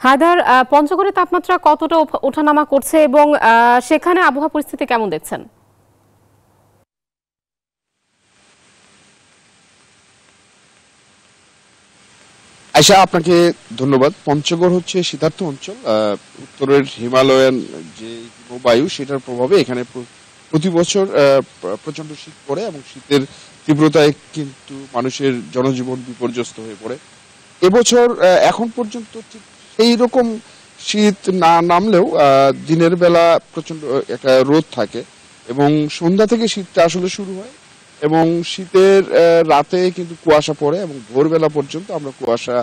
হায়দার, পঞ্চগড়ে তাপমাত্রা কতটা ওঠানামা করছে এবং সেখানে আবহাওয়া পরিস্থিতি কেমন দেখছেন? আয়শা, আপনাকে ধন্যবাদ। পঞ্চগড় হচ্ছে শীতার্থ অঞ্চল। উত্তরের হিমালয়ান যে হিমবায়ু সেটার প্রভাবে এখানে প্রতি বছর প্রচন্ড শীত পড়ে এবং শীতের তীব্রতায় কিন্তু মানুষের জনজীবন বিপর্যস্ত হয়ে পড়ে। এবছর এখন পর্যন্ত ঠিক সেই রকম শীত না নামলেও দিনের বেলা প্রচন্ড একটা রোদ থাকে এবং সন্ধ্যা থেকে শীতটা আসলে শুরু হয় এবং শীতের রাতে কিন্তু কুয়াশা পড়ে এবং ভোরবেলা পর্যন্ত আমরা কুয়াশা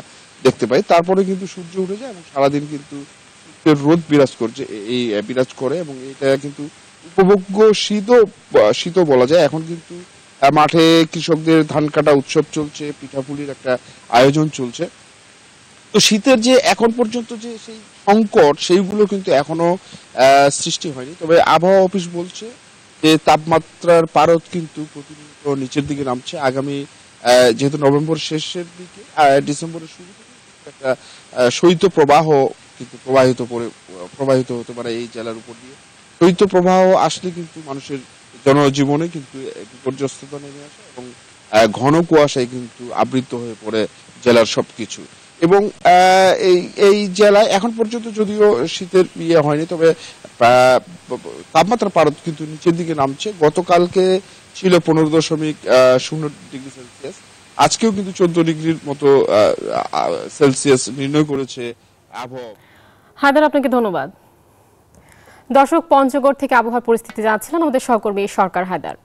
দেখতে পাই। তারপরে কিন্তু সূর্য উঠে যায় এবং সারাদিন কিন্তু শীতের রোদ বিরাজ করে এবং এটা কিন্তু উপভোগ্য শীতও বলা যায়। এখন কিন্তু মাঠে কৃষকদের ধান কাটা উৎসব চলছে, পিঠাপুলির একটা আয়োজন চলছে। তো শীতের যে এখন পর্যন্ত যে সেই সংকট সেইগুলো কিন্তু এখনো সৃষ্টি হয়নি। তবে আবহাওয়া অফিস বলছে যে তাপমাত্রার পারদ কিন্তু প্রতিনিয়ত নিচের দিকে নামছে। আগামী যেহেতু নভেম্বর শেষের দিকে ডিসেম্বরের শুরু থেকে একটা শৈত্য প্রবাহ কিন্তু প্রবাহিত হতে পারে এই জেলার উপর দিয়ে। শৈত্য প্রবাহ আসলে কিন্তু মানুষের জনজীবনে কিন্তু বিপর্যস্ততা নেমে আসে এবং ঘন কুয়াশায় কিন্তু আবৃত হয়ে পড়ে জেলার সবকিছু। এবং এই এই জেলায় এখন পর্যন্ত যদিও শীতের হয়নি, তবে তাপমাত্রা পারদ কিন্তু নিচের দিকে নামছে। গতকালকে ছিল 15.0 ডিগ্রি সেলসিয়াস, আজকেও কিন্তু 14 ডিগ্রির মতো সেলসিয়াস নির্ণয় করেছে আবহাওয়া। হায়দার, আপনাকে ধন্যবাদ। দর্শক, পঞ্চগড় থেকে আবহাওয়ার পরিস্থিতি জানাচ্ছিলেন আমাদের সহকর্মী সরকার হায়দার।